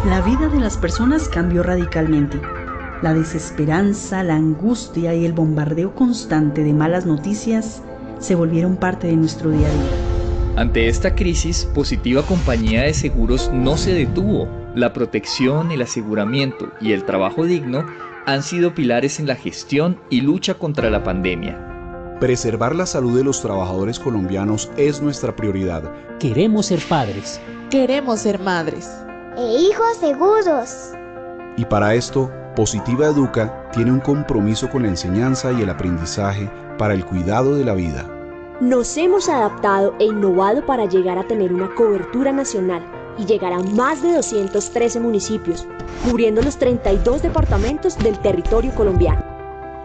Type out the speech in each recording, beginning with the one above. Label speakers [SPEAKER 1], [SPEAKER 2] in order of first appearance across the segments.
[SPEAKER 1] La vida de las personas cambió radicalmente. La desesperanza, la angustia y el bombardeo constante de malas noticias se volvieron parte de nuestro día a día.
[SPEAKER 2] Ante esta crisis, Positiva Compañía de Seguros no se detuvo. La protección, el aseguramiento y el trabajo digno han sido pilares en la gestión y lucha contra la pandemia.
[SPEAKER 3] Preservar la salud de los trabajadores colombianos es nuestra prioridad.
[SPEAKER 4] Queremos ser padres.
[SPEAKER 5] Queremos ser madres.
[SPEAKER 6] E hijos seguros.
[SPEAKER 3] Y para esto, Positiva Educa tiene un compromiso con la enseñanza y el aprendizaje para el cuidado de la vida.
[SPEAKER 7] Nos hemos adaptado e innovado para llegar a tener una cobertura nacional y llegar a más de 213 municipios, cubriendo los 32 departamentos del territorio colombiano.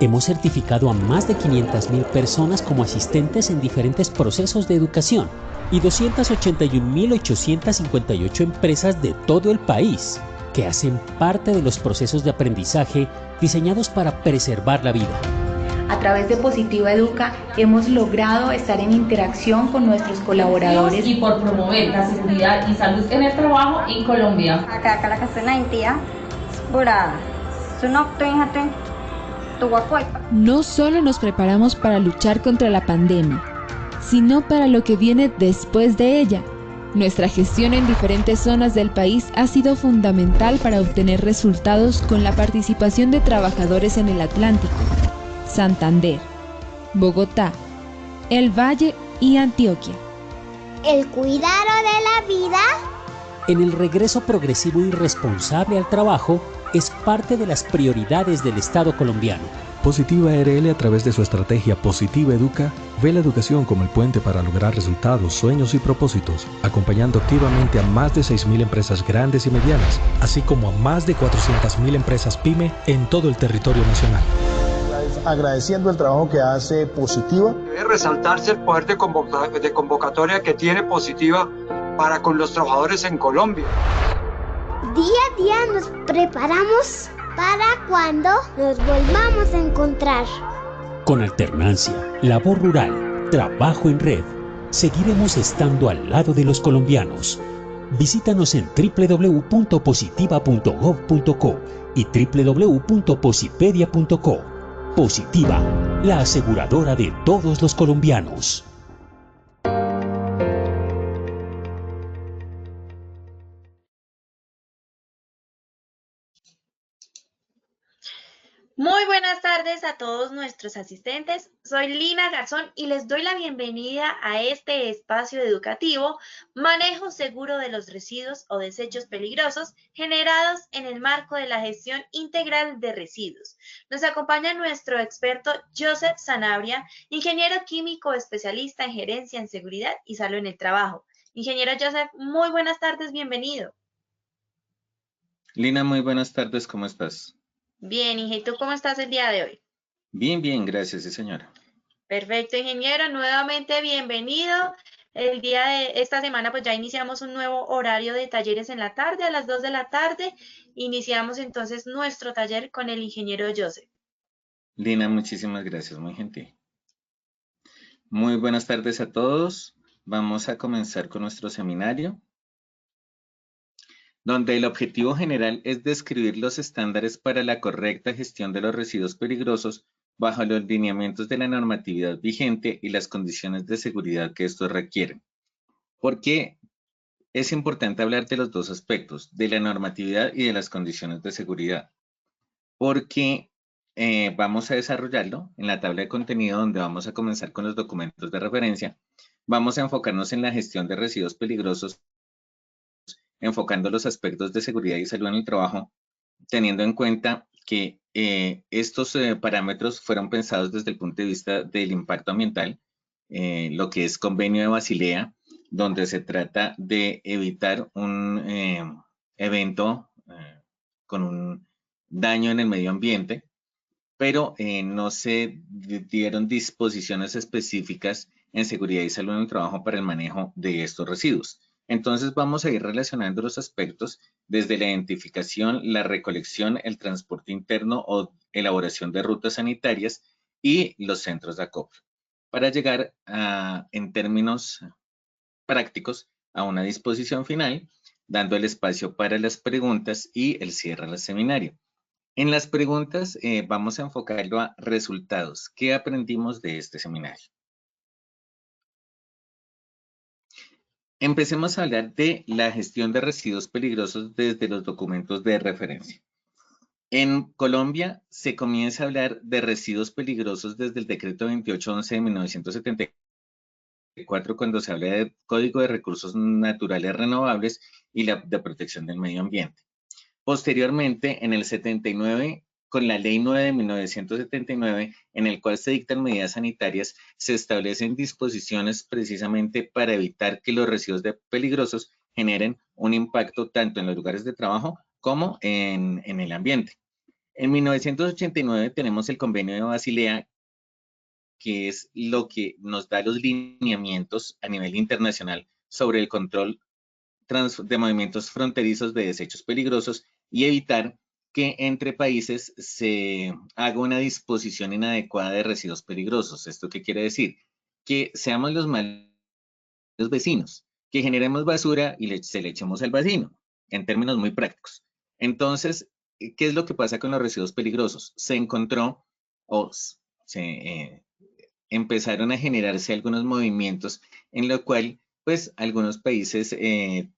[SPEAKER 4] Hemos certificado a más de 500.000 personas como asistentes en diferentes procesos de educación y 281.858 empresas de todo el país que hacen parte de los procesos de aprendizaje diseñados para preservar la vida.
[SPEAKER 8] A través de Positiva Educa hemos logrado estar en interacción con nuestros colaboradores
[SPEAKER 9] y por promover la seguridad y salud en el trabajo en Colombia.
[SPEAKER 5] No solo nos preparamos para luchar contra la pandemia, sino para lo que viene después de ella. Nuestra gestión en diferentes zonas del país ha sido fundamental para obtener resultados con la participación de trabajadores en el Atlántico, Santander, Bogotá, El Valle y Antioquia.
[SPEAKER 6] El cuidado de la vida.
[SPEAKER 4] En el regreso progresivo y responsable al trabajo es parte de las prioridades del Estado colombiano.
[SPEAKER 10] Positiva RL, a través de su estrategia Positiva Educa, ve la educación como el puente para lograr resultados, sueños y propósitos, acompañando activamente a más de 6.000 empresas grandes y medianas, así como a más de 400.000 empresas PYME en todo el territorio nacional.
[SPEAKER 11] Agradeciendo el trabajo que hace Positiva.
[SPEAKER 12] Debe resaltarse el poder de convocatoria que tiene Positiva para con los trabajadores en Colombia.
[SPEAKER 6] Día a día nos preparamos para cuando nos volvamos a encontrar.
[SPEAKER 4] Con alternancia, labor rural, trabajo en red, seguiremos estando al lado de los colombianos. Visítanos en www.positiva.gov.co y www.posipedia.co. Positiva, la aseguradora de todos los colombianos.
[SPEAKER 13] Muy buenas tardes a todos nuestros asistentes. Soy Lina Garzón y les doy la bienvenida a este espacio educativo, Manejo Seguro de los Residuos o Desechos Peligrosos generados en el marco de la gestión integral de residuos. Nos acompaña nuestro experto Joseph Sanabria, ingeniero químico especialista en gerencia en seguridad y salud en el trabajo. Ingeniero Joseph, muy buenas tardes, bienvenido.
[SPEAKER 14] Lina, muy buenas tardes, ¿cómo estás?
[SPEAKER 13] Bien, Inge, ¿y tú cómo estás el día de hoy?
[SPEAKER 14] Bien, bien, gracias, sí, señora.
[SPEAKER 13] Perfecto, ingeniero, nuevamente bienvenido. El día de esta semana pues ya iniciamos un nuevo horario de talleres en la tarde, a las 2 de la tarde. Iniciamos entonces nuestro taller con el ingeniero Joseph.
[SPEAKER 14] Lina, muchísimas gracias, muy gentil. Muy buenas tardes a todos. Vamos a comenzar con nuestro seminario, donde el objetivo general es describir los estándares para la correcta gestión de los residuos peligrosos bajo los lineamientos de la normatividad vigente y las condiciones de seguridad que estos requieren. ¿Por qué es importante hablar de los dos aspectos, de la normatividad y de las condiciones de seguridad? Porque vamos a desarrollarlo en la tabla de contenido, donde vamos a comenzar con los documentos de referencia. Vamos a enfocarnos en la gestión de residuos peligrosos, enfocando los aspectos de seguridad y salud en el trabajo, teniendo en cuenta que estos parámetros fueron pensados desde el punto de vista del impacto ambiental, lo que es Convenio de Basilea, donde se trata de evitar un evento con un daño en el medio ambiente, pero no se dieron disposiciones específicas en seguridad y salud en el trabajo para el manejo de estos residuos. Entonces vamos a ir relacionando los aspectos desde la identificación, la recolección, el transporte interno o elaboración de rutas sanitarias y los centros de acopio, para llegar a, en términos prácticos, a una disposición final, dando el espacio para las preguntas y el cierre del seminario. En las preguntas vamos a enfocarlo a resultados. ¿Qué aprendimos de este seminario? Empecemos a hablar de la gestión de residuos peligrosos desde los documentos de referencia. En Colombia se comienza a hablar de residuos peligrosos desde el decreto 2811 de 1974, cuando se habla del Código de Recursos Naturales Renovables y de protección del medio ambiente. Posteriormente, en el 79, con la Ley 9 de 1979, en el cual se dictan medidas sanitarias, se establecen disposiciones precisamente para evitar que los residuos peligrosos generen un impacto tanto en los lugares de trabajo como en el ambiente. En 1989 tenemos el Convenio de Basilea, que es lo que nos da los lineamientos a nivel internacional sobre el control de movimientos fronterizos de desechos peligrosos y evitar que entre países se haga una disposición inadecuada de residuos peligrosos. ¿Esto qué quiere decir? Que seamos los malos vecinos, que generemos basura y se le echemos al vecino, en términos muy prácticos. Entonces, ¿qué es lo que pasa con los residuos peligrosos? Se encontró o empezaron a generarse algunos movimientos en lo cual pues algunos países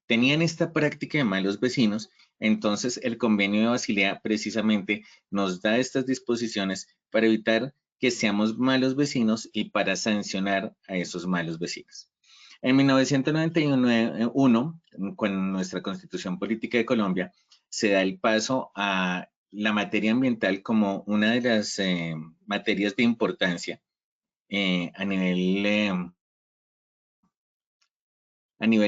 [SPEAKER 14] tenían esta práctica de malos vecinos. Entonces el Convenio de Basilea precisamente nos da estas disposiciones para evitar que seamos malos vecinos y para sancionar a esos malos vecinos. En 1991, con nuestra Constitución Política de Colombia, se da el paso a la materia ambiental como una de las materias de importancia a nivel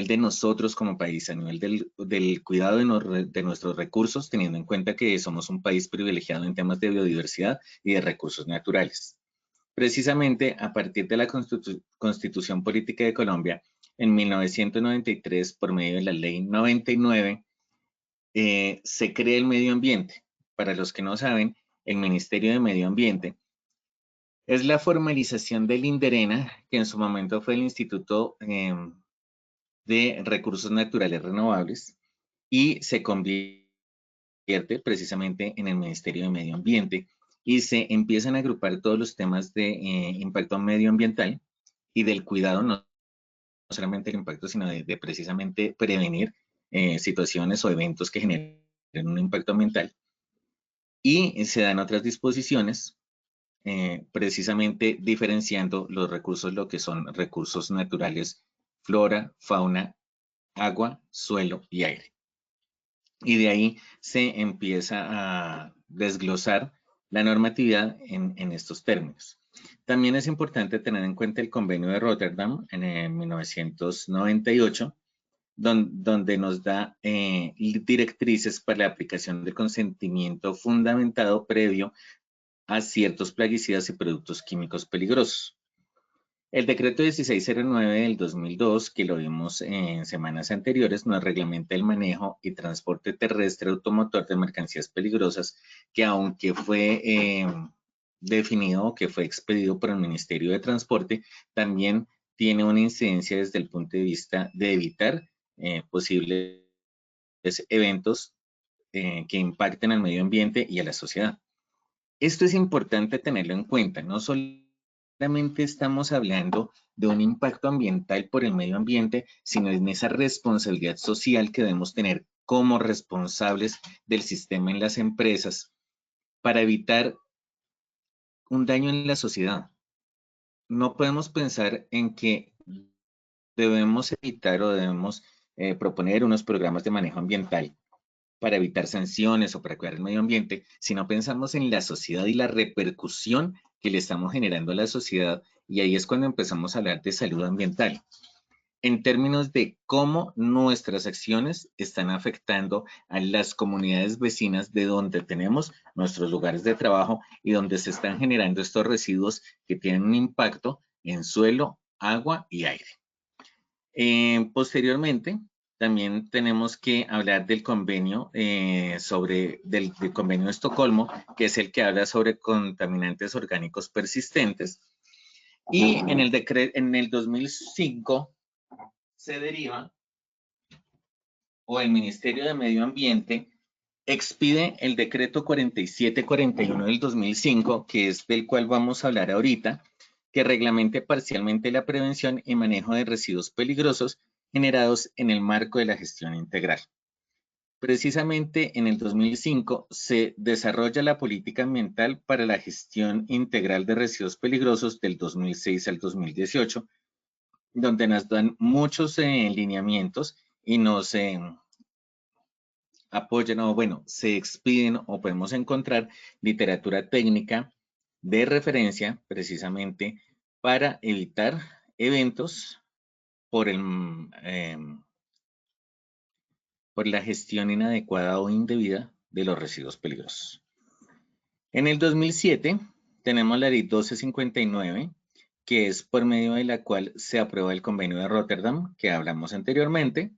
[SPEAKER 14] de nosotros como país, a nivel del cuidado de nuestros recursos, teniendo en cuenta que somos un país privilegiado en temas de biodiversidad y de recursos naturales. Precisamente a partir de la Constitución Política de Colombia, en 1993, por medio de la Ley 99, se crea el medio ambiente. Para los que no saben, el Ministerio de Medio Ambiente es la formalización del INDERENA, que en su momento fue el Instituto de Recursos Naturales Renovables, y se convierte precisamente en el Ministerio de Medio Ambiente, y se empiezan a agrupar todos los temas de impacto medioambiental y del cuidado, no solamente el impacto, sino de precisamente prevenir situaciones o eventos que generen un impacto ambiental. Y se dan otras disposiciones precisamente diferenciando los recursos, lo que son recursos naturales, flora, fauna, agua, suelo y aire. Y de ahí se empieza a desglosar la normatividad en estos términos. También es importante tener en cuenta el Convenio de Rotterdam en 1998, donde nos da directrices para la aplicación del consentimiento fundamentado previo a ciertos plaguicidas y productos químicos peligrosos. El decreto 1609 del 2002, que lo vimos en semanas anteriores, nos reglamenta el manejo y transporte terrestre automotor de mercancías peligrosas, que aunque fue definido o que fue expedido por el Ministerio de Transporte, también tiene una incidencia desde el punto de vista de evitar posibles eventos que impacten al medio ambiente y a la sociedad. Esto es importante tenerlo en cuenta. No solamente estamos hablando de un impacto ambiental por el medio ambiente, sino en esa responsabilidad social que debemos tener como responsables del sistema en las empresas para evitar un daño en la sociedad. No podemos pensar en que debemos evitar o debemos proponer unos programas de manejo ambiental para evitar sanciones o para cuidar el medio ambiente, si no pensamos en la sociedad y la repercusión que le estamos generando a la sociedad, y ahí es cuando empezamos a hablar de salud ambiental, en términos de cómo nuestras acciones están afectando a las comunidades vecinas de donde tenemos nuestros lugares de trabajo y donde se están generando estos residuos que tienen un impacto en suelo, agua y aire. Posteriormente, también tenemos que hablar del convenio del convenio de Estocolmo, que es el que habla sobre contaminantes orgánicos persistentes. Y en el 2005 se deriva o el Ministerio de Medio Ambiente expide el decreto 4741 del 2005, que es del cual vamos a hablar ahorita, que reglamente parcialmente la prevención y manejo de residuos peligrosos generados en el marco de la gestión integral. Precisamente en el 2005 se desarrolla la política ambiental para la gestión integral de residuos peligrosos del 2006 al 2018, donde nos dan muchos lineamientos y nos apoyan, o bueno, se expiden o podemos encontrar literatura técnica de referencia precisamente para evitar eventos por la gestión inadecuada o indebida de los residuos peligrosos. En el 2007 tenemos la ley 1259, que es por medio de la cual se aprueba el convenio de Rotterdam, que hablamos anteriormente,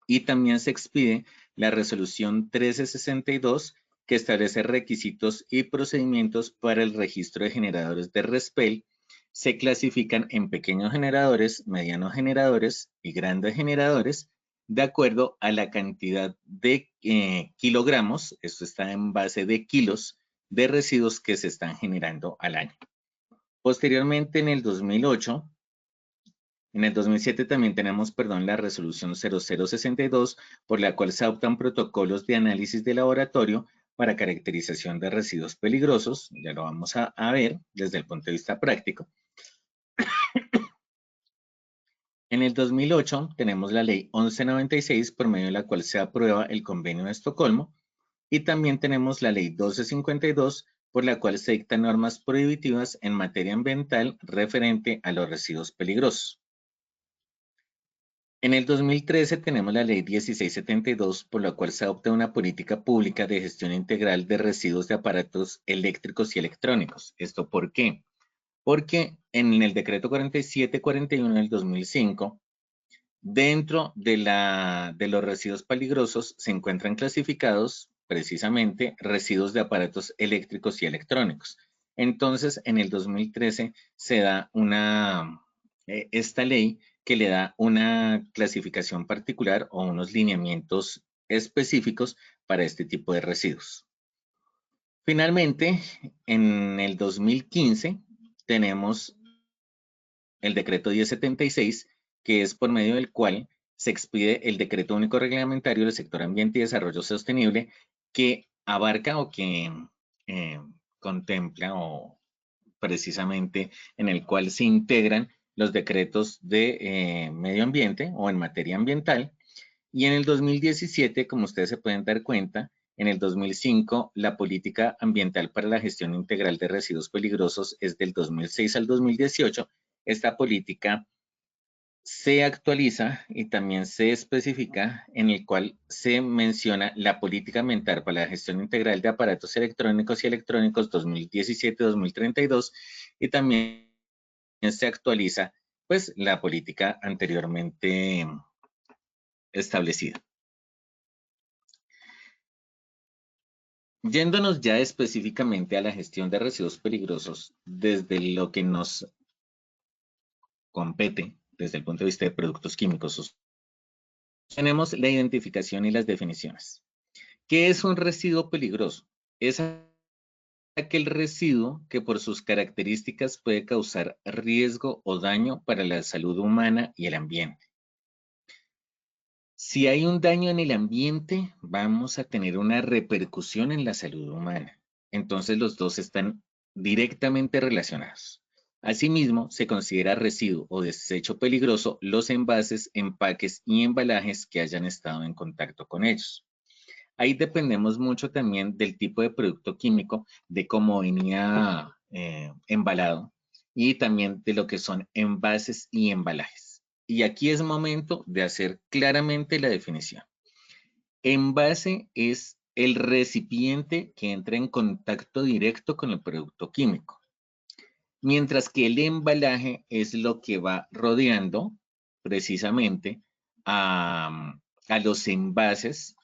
[SPEAKER 14] y también se expide la resolución 1362, que establece requisitos y procedimientos para el registro de generadores de RESPEL. Se clasifican en pequeños generadores, medianos generadores y grandes generadores, de acuerdo a la cantidad de kilogramos, esto está en base de kilos, de residuos que se están generando al año. Posteriormente, en el 2008, en el 2007 también tenemos, la resolución 0062, por la cual se adoptan protocolos de análisis de laboratorio para caracterización de residuos peligrosos. Ya lo vamos a ver desde el punto de vista práctico. En el 2008 tenemos la ley 1196, por medio de la cual se aprueba el convenio de Estocolmo, y también tenemos la ley 1252, por la cual se dictan normas prohibitivas en materia ambiental referente a los residuos peligrosos. En el 2013 tenemos la ley 1672, por la cual se adopta una política pública de gestión integral de residuos de aparatos eléctricos y electrónicos. ¿Esto por qué? Porque en el decreto 4741 del 2005, dentro de los residuos peligrosos se encuentran clasificados precisamente residuos de aparatos eléctricos y electrónicos. Entonces, en el 2013 se da esta ley que le da una clasificación particular o unos lineamientos específicos para este tipo de residuos. Finalmente, en el 2015 tenemos el decreto 1076, que es por medio del cual se expide el decreto único reglamentario del sector ambiente y desarrollo sostenible, que abarca o que contempla o precisamente en el cual se integran los decretos de medio ambiente o en materia ambiental. Y en el 2017, como ustedes se pueden dar cuenta, en el 2005, la política ambiental para la gestión integral de residuos peligrosos es del 2006 al 2018. Esta política se actualiza y también se especifica, en el cual se menciona la política ambiental para la gestión integral de aparatos electrónicos y electrónicos 2017-2032, y también se actualiza pues la política anteriormente establecida. Yéndonos ya específicamente a la gestión de residuos peligrosos, desde lo que nos compete, desde el punto de vista de productos químicos, tenemos la identificación y las definiciones. ¿Qué es un residuo peligroso? Es aquel residuo que por sus características puede causar riesgo o daño para la salud humana y el ambiente. Si hay un daño en el ambiente, vamos a tener una repercusión en la salud humana. Entonces los dos están directamente relacionados. Asimismo, se considera residuo o desecho peligroso los envases, empaques y embalajes que hayan estado en contacto con ellos. Ahí dependemos mucho también del tipo de producto químico, de cómo venía embalado y también de lo que son envases y embalajes. Y aquí es momento de hacer claramente la definición. Envase es el recipiente que entra en contacto directo con el producto químico, mientras que el embalaje es lo que va rodeando precisamente a los envases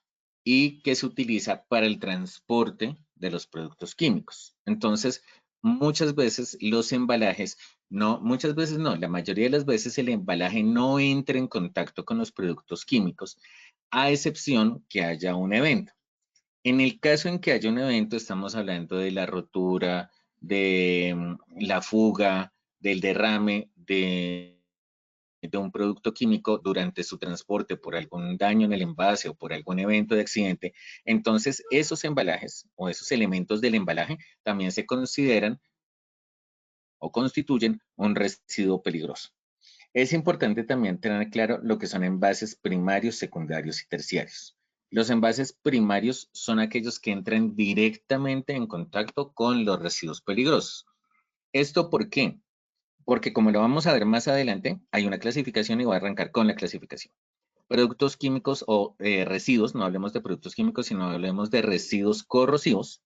[SPEAKER 14] y que se utiliza para el transporte de los productos químicos. Entonces, muchas veces los embalajes, la mayoría de las veces el embalaje no entra en contacto con los productos químicos a excepción que haya un evento. En el caso en que haya un evento, estamos hablando de la rotura, de la fuga, del derrame de un producto químico durante su transporte por algún daño en el envase o por algún evento de accidente. Entonces, esos embalajes o esos elementos del embalaje también se consideran o constituyen un residuo peligroso. Es importante también tener claro lo que son envases primarios, secundarios y terciarios. Los envases primarios son aquellos que entran directamente en contacto con los residuos peligrosos. ¿Esto por qué? Porque como lo vamos a ver más adelante, hay una clasificación y voy a arrancar con la clasificación. Productos químicos o residuos, no hablemos de productos químicos, sino hablemos de residuos corrosivos,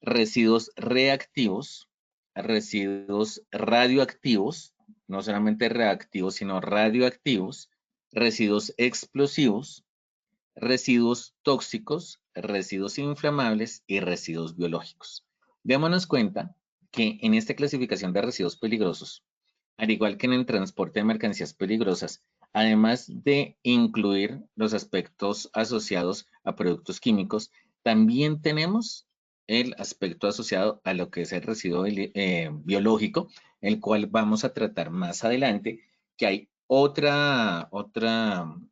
[SPEAKER 14] residuos reactivos, residuos radioactivos, no solamente reactivos, sino radioactivos, residuos explosivos, residuos tóxicos, residuos inflamables y residuos biológicos. Démonos cuenta que en esta clasificación de residuos peligrosos, al igual que en el transporte de mercancías peligrosas, además de incluir los aspectos asociados a productos químicos, también tenemos el aspecto asociado a lo que es el residuo biológico, el cual vamos a tratar más adelante, que hay otra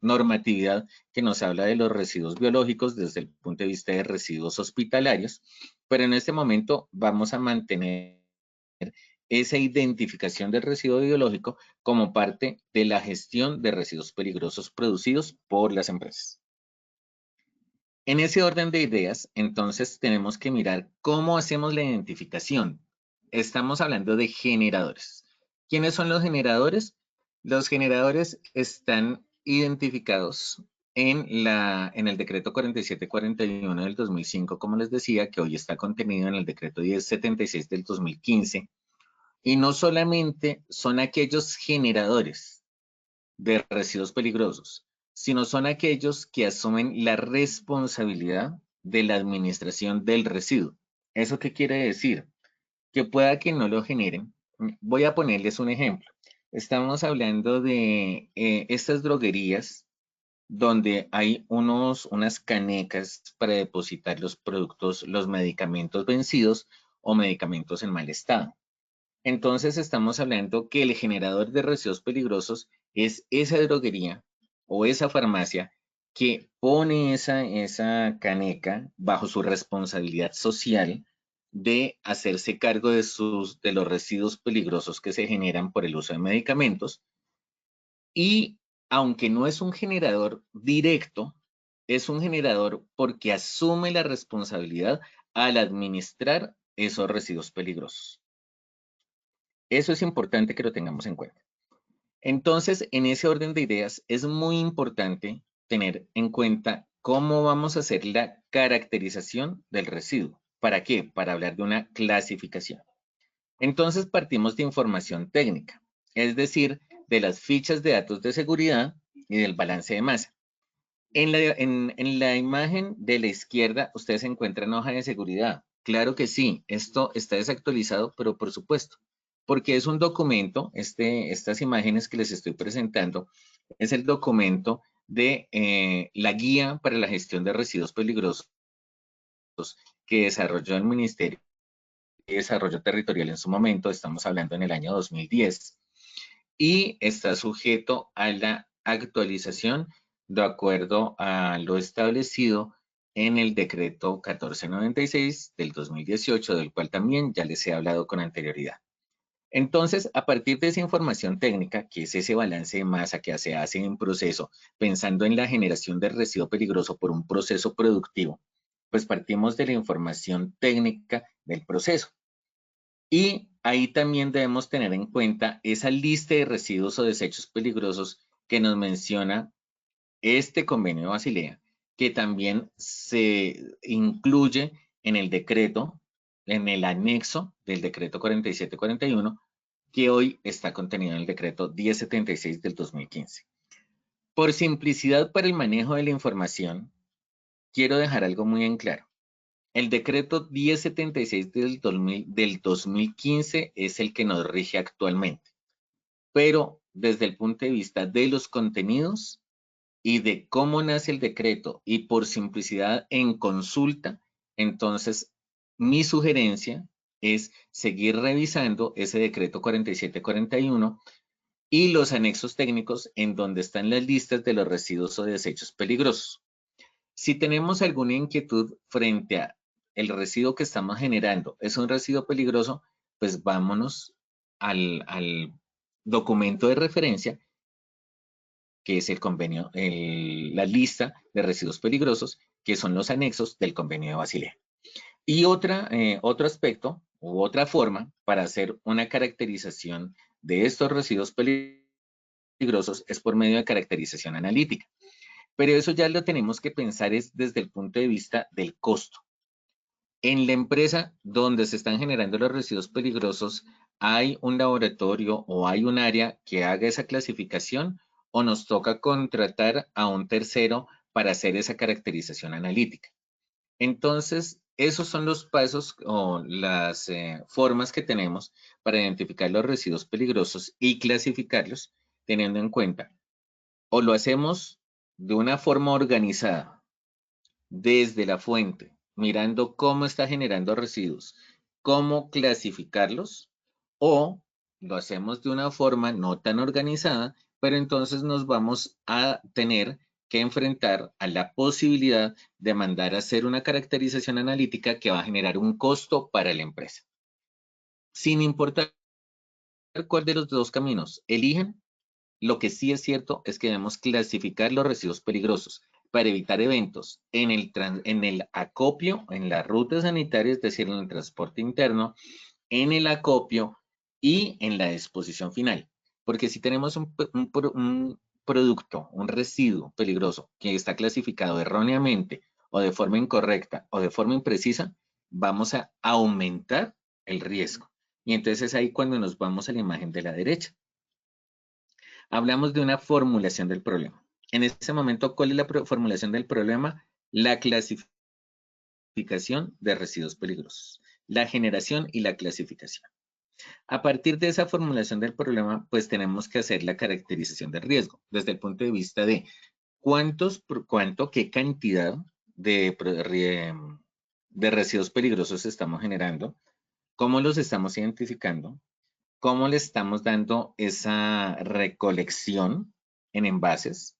[SPEAKER 14] normatividad que nos habla de los residuos biológicos desde el punto de vista de residuos hospitalarios, pero en este momento vamos a mantener esa identificación del residuo biológico como parte de la gestión de residuos peligrosos producidos por las empresas. En ese orden de ideas, entonces tenemos que mirar cómo hacemos la identificación. Estamos hablando de generadores. ¿Quiénes son los generadores? Los generadores están identificados en el decreto 4741 del 2005, como les decía, que hoy está contenido en el decreto 1076 del 2015. Y no solamente son aquellos generadores de residuos peligrosos, sino son aquellos que asumen la responsabilidad de la administración del residuo. ¿Eso qué quiere decir? Que pueda que no lo generen. Voy a ponerles un ejemplo. Estamos hablando de estas droguerías donde hay unas canecas para depositar los productos, los medicamentos vencidos o medicamentos en mal estado. Entonces estamos hablando que el generador de residuos peligrosos es esa droguería o esa farmacia que pone esa caneca bajo su responsabilidad social de hacerse cargo de los residuos peligrosos que se generan por el uso de medicamentos. Y aunque no es un generador directo, es un generador porque asume la responsabilidad al administrar esos residuos peligrosos. Eso es importante que lo tengamos en cuenta. Entonces, en ese orden de ideas, es muy importante tener en cuenta cómo vamos a hacer la caracterización del residuo. ¿Para qué? Para hablar de una clasificación. Entonces, partimos de información técnica, es decir, de las fichas de datos de seguridad y del balance de masa. En la imagen de la izquierda, ustedes encuentran hoja de seguridad. Claro que sí, esto está desactualizado, pero por supuesto, porque es un documento, estas imágenes que les estoy presentando, es el documento de la guía para la gestión de residuos peligrosos que desarrolló el Ministerio de Desarrollo Territorial en su momento, estamos hablando en el año 2010, y está sujeto a la actualización de acuerdo a lo establecido en el decreto 1496 del 2018, del cual también ya les he hablado con anterioridad. Entonces, a partir de esa información técnica, que es ese balance de masa que se hace en proceso, pensando en la generación de residuo peligroso por un proceso productivo, pues partimos de la información técnica del proceso. Y ahí también debemos tener en cuenta esa lista de residuos o desechos peligrosos que nos menciona este convenio de Basilea, que también se incluye en el decreto, en el anexo del decreto 4741, que hoy está contenido en el decreto 1076 del 2015. Por simplicidad para el manejo de la información, quiero dejar algo muy en claro. El decreto 1076 del 2015 es el que nos rige actualmente, pero desde el punto de vista de los contenidos, y de cómo nace el decreto y por simplicidad en consulta, entonces mi sugerencia es seguir revisando ese decreto 4741 y los anexos técnicos en donde están las listas de los residuos o desechos peligrosos. Si tenemos alguna inquietud frente a el residuo que estamos generando, es un residuo peligroso, pues vámonos al documento de referencia, que es el convenio, la lista de residuos peligrosos, que son los anexos del convenio de Basilea. Y otro aspecto u otra forma para hacer una caracterización de estos residuos peligrosos es por medio de caracterización analítica. Pero eso ya lo tenemos que pensar es desde el punto de vista del costo. En la empresa donde se están generando los residuos peligrosos, ¿hay un laboratorio o hay un área que haga esa clasificación o nos toca contratar a un tercero para hacer esa caracterización analítica? Entonces, esos son los pasos o las formas que tenemos para identificar los residuos peligrosos y clasificarlos, teniendo en cuenta, o lo hacemos de una forma organizada, desde la fuente, mirando cómo está generando residuos, cómo clasificarlos, o lo hacemos de una forma no tan organizada, pero entonces nos vamos a tener que enfrentar a la posibilidad de mandar a hacer una caracterización analítica que va a generar un costo para la empresa. Sin importar cuál de los dos caminos eligen, lo que sí es cierto es que debemos clasificar los residuos peligrosos para evitar eventos en el acopio, en la ruta sanitaria, es decir, en el transporte interno, en el acopio y en la disposición final. Porque si tenemos un producto, un residuo peligroso que está clasificado erróneamente o de forma incorrecta o de forma imprecisa, vamos a aumentar el riesgo. Y entonces es ahí cuando nos vamos a la imagen de la derecha. Hablamos de una formulación del problema. En ese momento, ¿cuál es la formulación del problema? La clasificación de residuos peligrosos, la generación y la clasificación. A partir de esa formulación del problema, pues tenemos que hacer la caracterización del riesgo desde el punto de vista de qué cantidad de residuos peligrosos estamos generando, cómo los estamos identificando, cómo le estamos dando esa recolección en envases,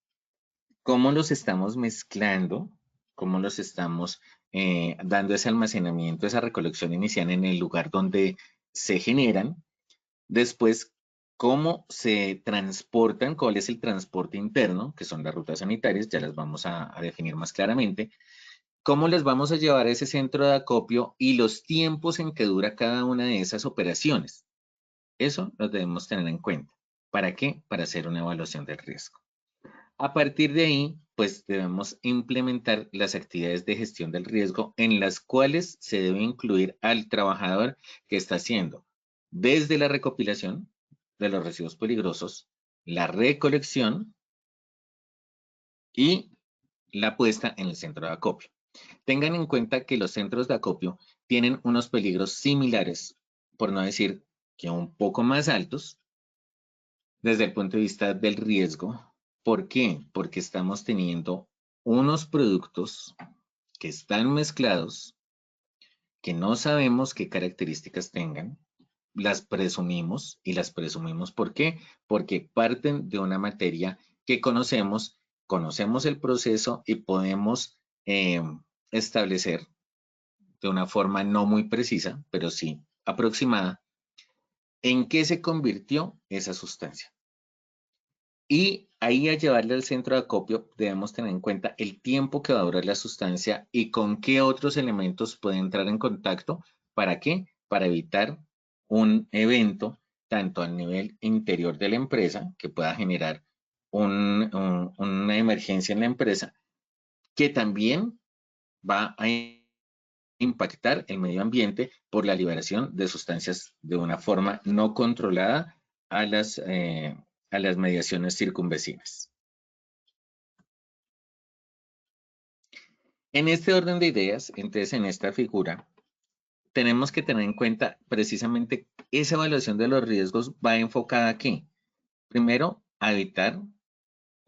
[SPEAKER 14] cómo los estamos mezclando, cómo los estamos dando ese almacenamiento, esa recolección inicial en el lugar donde se generan. Después, cómo se transportan, cuál es el transporte interno, que son las rutas sanitarias, ya las vamos a definir más claramente. Cómo les vamos a llevar a ese centro de acopio y los tiempos en que dura cada una de esas operaciones. Eso lo debemos tener en cuenta. ¿Para qué? Para hacer una evaluación del riesgo. A partir de ahí, pues debemos implementar las actividades de gestión del riesgo en las cuales se debe incluir al trabajador que está haciendo desde la recopilación de los residuos peligrosos, la recolección y la puesta en el centro de acopio. Tengan en cuenta que los centros de acopio tienen unos peligros similares, por no decir que un poco más altos, desde el punto de vista del riesgo. ¿Por qué? Porque estamos teniendo unos productos que están mezclados, que no sabemos qué características tengan, las presumimos y las presumimos. ¿Por qué? Porque parten de una materia que conocemos el proceso y podemos establecer de una forma no muy precisa, pero sí aproximada, en qué se convirtió esa sustancia. Y ahí, al llevarle al centro de acopio, debemos tener en cuenta el tiempo que va a durar la sustancia y con qué otros elementos puede entrar en contacto. ¿Para qué? Para evitar un evento tanto al nivel interior de la empresa, que pueda generar una emergencia en la empresa, que también va a impactar el medio ambiente por la liberación de sustancias de una forma no controlada a las mediaciones circunvecinas. En este orden de ideas, entonces en esta figura, tenemos que tener en cuenta precisamente esa evaluación de los riesgos va enfocada aquí. Primero, a evitar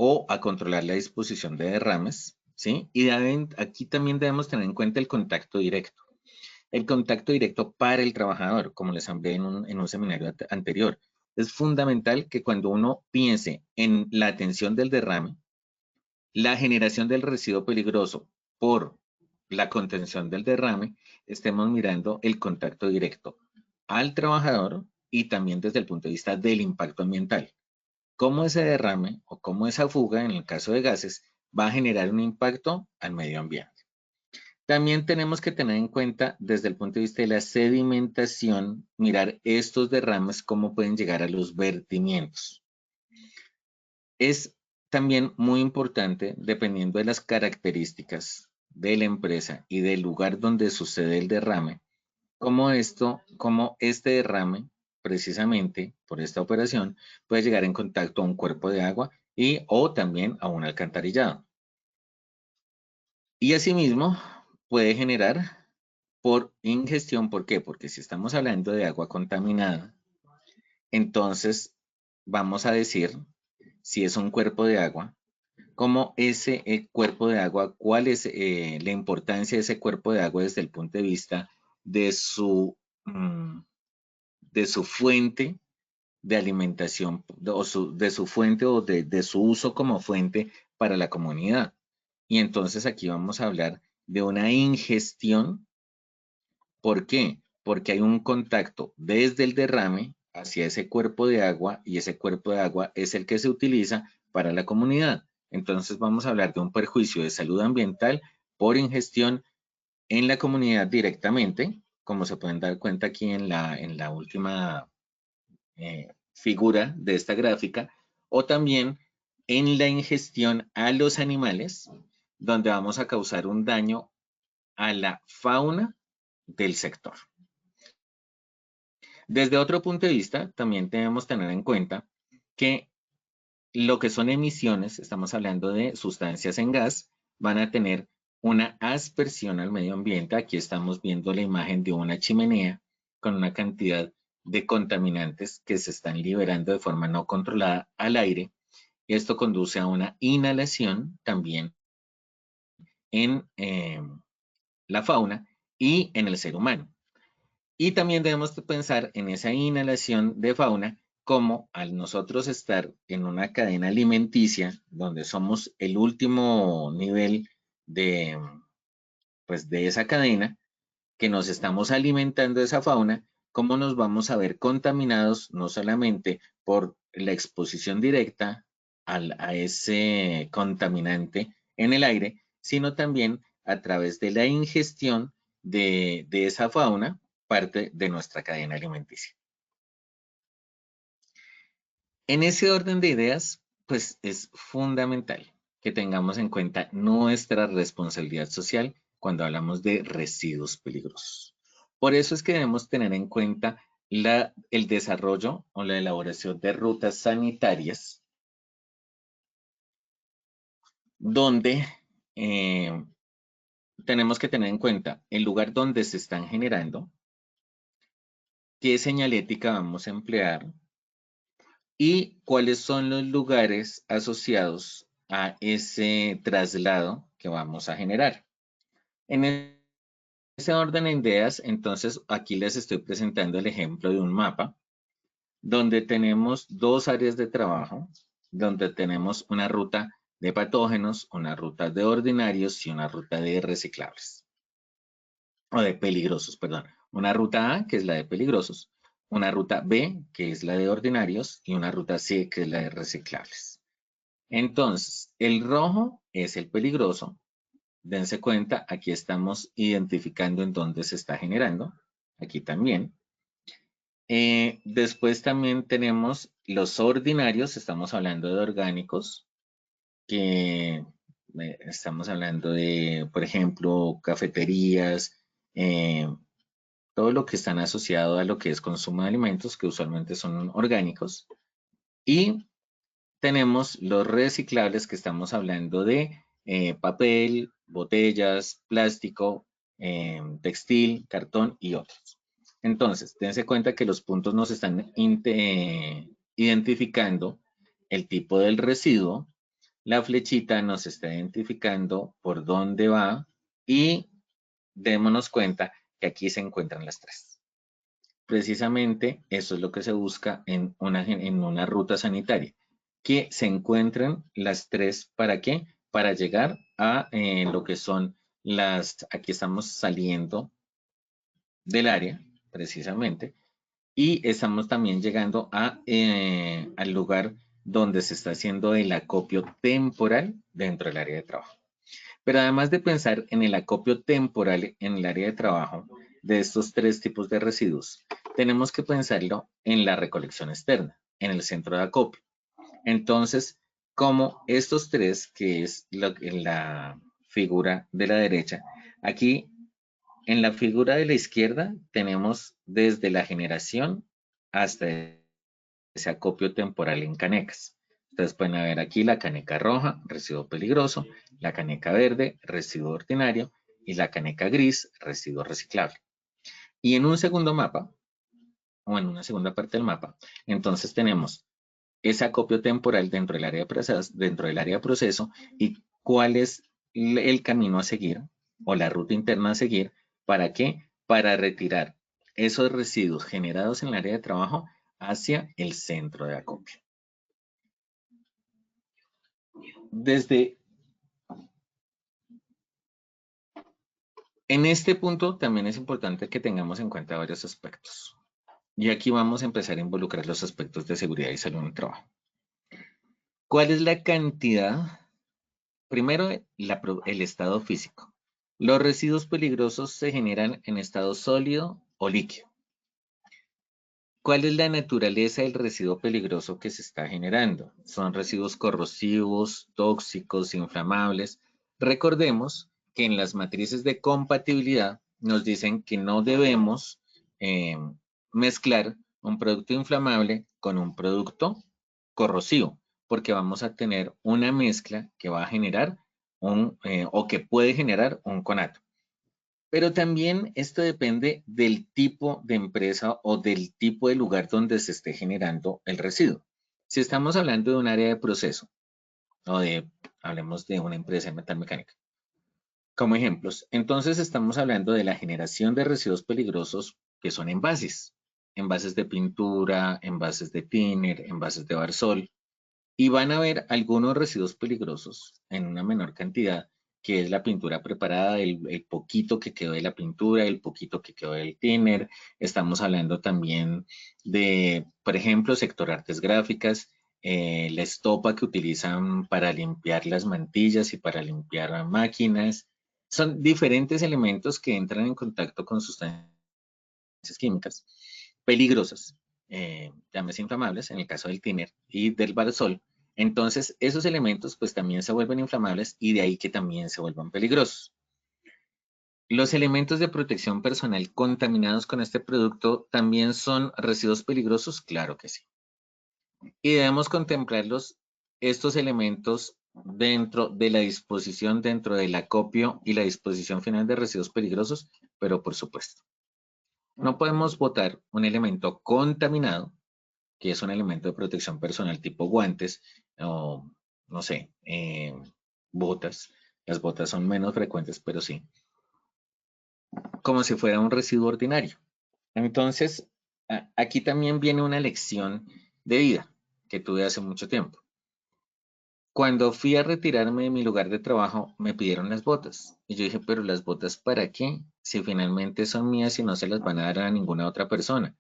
[SPEAKER 14] o a controlar la disposición de derrames, ¿sí? Y aquí también debemos tener en cuenta el contacto directo. El contacto directo para el trabajador, como les hablé en un seminario anterior. Es fundamental que cuando uno piense en la atención del derrame, la generación del residuo peligroso por la contención del derrame, estemos mirando el contacto directo al trabajador y también desde el punto de vista del impacto ambiental. Cómo ese derrame o cómo esa fuga, en el caso de gases, va a generar un impacto al medio ambiente. También tenemos que tener en cuenta desde el punto de vista de la sedimentación, mirar estos derrames, cómo pueden llegar a los vertimientos. Es también muy importante, dependiendo de las características de la empresa y del lugar donde sucede el derrame, cómo este derrame, precisamente por esta operación, puede llegar en contacto a un cuerpo de agua o también a un alcantarillado. Y asimismo, puede generar por ingestión. ¿Por qué? Porque si estamos hablando de agua contaminada, entonces vamos a decir si es un cuerpo de agua, cómo ese cuerpo de agua, cuál es la importancia de ese cuerpo de agua desde el punto de vista de su fuente de alimentación, de su fuente o de su uso como fuente para la comunidad. Y entonces aquí vamos a hablar de una ingestión. ¿Por qué? Porque hay un contacto desde el derrame hacia ese cuerpo de agua y ese cuerpo de agua es el que se utiliza para la comunidad. Entonces vamos a hablar de un perjuicio de salud ambiental por ingestión en la comunidad directamente, como se pueden dar cuenta aquí en la última figura de esta gráfica, o también en la ingestión a los animales, donde vamos a causar un daño a la fauna del sector. Desde otro punto de vista, también debemos tener en cuenta que lo que son emisiones, estamos hablando de sustancias en gas, van a tener una aspersión al medio ambiente. Aquí estamos viendo la imagen de una chimenea con una cantidad de contaminantes que se están liberando de forma no controlada al aire. Esto conduce a una inhalación también en la fauna y en el ser humano. Y también debemos pensar en esa inhalación de fauna como al nosotros estar en una cadena alimenticia donde somos el último nivel de esa cadena, que nos estamos alimentando de esa fauna, cómo nos vamos a ver contaminados no solamente por la exposición directa a ese contaminante en el aire, sino también a través de la ingestión de esa fauna, parte de nuestra cadena alimenticia. En ese orden de ideas, pues es fundamental que tengamos en cuenta nuestra responsabilidad social cuando hablamos de residuos peligrosos. Por eso es que debemos tener en cuenta el desarrollo o la elaboración de rutas sanitarias donde tenemos que tener en cuenta el lugar donde se están generando, qué señalética vamos a emplear y cuáles son los lugares asociados a ese traslado que vamos a generar. En ese orden de ideas, entonces aquí les estoy presentando el ejemplo de un mapa donde tenemos dos áreas de trabajo, donde tenemos una ruta de patógenos, una ruta de ordinarios y una ruta de reciclables. O de peligrosos, perdón. Una ruta A, que es la de peligrosos, una ruta B, que es la de ordinarios, y una ruta C, que es la de reciclables. Entonces, el rojo es el peligroso. Dense cuenta, aquí estamos identificando en dónde se está generando. Aquí también. Después también tenemos los ordinarios, estamos hablando de orgánicos, que estamos hablando de, por ejemplo, cafeterías, todo lo que están asociado a lo que es consumo de alimentos, que usualmente son orgánicos. Y tenemos los reciclables, que estamos hablando de papel, botellas, plástico, textil, cartón y otros. Entonces, dense cuenta que los puntos nos están identificando el tipo del residuo, La flechita nos está identificando por dónde va y démonos cuenta que aquí se encuentran las 3. Precisamente eso es lo que se busca en una ruta sanitaria, que se encuentren las 3, ¿para qué? Para llegar a lo que son aquí estamos saliendo del área, precisamente, y estamos también llegando al lugar donde se está haciendo el acopio temporal dentro del área de trabajo. Pero además de pensar en el acopio temporal en el área de trabajo de estos 3 tipos de residuos, tenemos que pensarlo en la recolección externa, en el centro de acopio. Entonces, como estos 3, que es la figura de la derecha, aquí en la figura de la izquierda tenemos desde la generación hasta ese acopio temporal en canecas. Ustedes pueden ver aquí la caneca roja, residuo peligroso, la caneca verde, residuo ordinario, y la caneca gris, residuo reciclable. Y en un segundo mapa, o en una segunda parte del mapa, entonces tenemos ese acopio temporal dentro del área de proceso y cuál es el camino a seguir o la ruta interna a seguir. ¿Para qué? Para retirar esos residuos generados en el área de trabajo hacia el centro de acopio. En este punto también es importante que tengamos en cuenta varios aspectos. Y aquí vamos a empezar a involucrar los aspectos de seguridad y salud en el trabajo. ¿Cuál es la cantidad? Primero, el estado físico. Los residuos peligrosos se generan en estado sólido o líquido. ¿Cuál es la naturaleza del residuo peligroso que se está generando? Son residuos corrosivos, tóxicos, inflamables. Recordemos que en las matrices de compatibilidad nos dicen que no debemos mezclar un producto inflamable con un producto corrosivo, porque vamos a tener una mezcla que va a generar o que puede generar un conato. Pero también esto depende del tipo de empresa o del tipo de lugar donde se esté generando el residuo. Si estamos hablando de un área de proceso o hablemos de una empresa de metalmecánica, como ejemplos, entonces estamos hablando de la generación de residuos peligrosos que son envases de pintura, envases de thinner, envases de barsol, y van a haber algunos residuos peligrosos en una menor cantidad, que es la pintura preparada, el poquito que quedó de la pintura, el poquito que quedó del thinner. Estamos hablando también de, por ejemplo, sector artes gráficas, la estopa que utilizan para limpiar las mantillas y para limpiar máquinas. Son diferentes elementos que entran en contacto con sustancias químicas peligrosas, llámese inflamables, en el caso del thinner y del barsol. Entonces, esos elementos pues también se vuelven inflamables y de ahí que también se vuelvan peligrosos. ¿Los elementos de protección personal contaminados con este producto también son residuos peligrosos? Claro que sí. Y debemos contemplarlos, estos elementos, dentro de la disposición, dentro del acopio y la disposición final de residuos peligrosos, pero por supuesto. No podemos botar un elemento contaminado, que es un elemento de protección personal tipo guantes o, no sé, botas. Las botas son menos frecuentes, pero sí. Como si fuera un residuo ordinario. Entonces, aquí también viene una lección de vida que tuve hace mucho tiempo. Cuando fui a retirarme de mi lugar de trabajo, me pidieron las botas. Y yo dije, pero ¿las botas para qué? Si finalmente son mías y no se las van a dar a ninguna otra persona.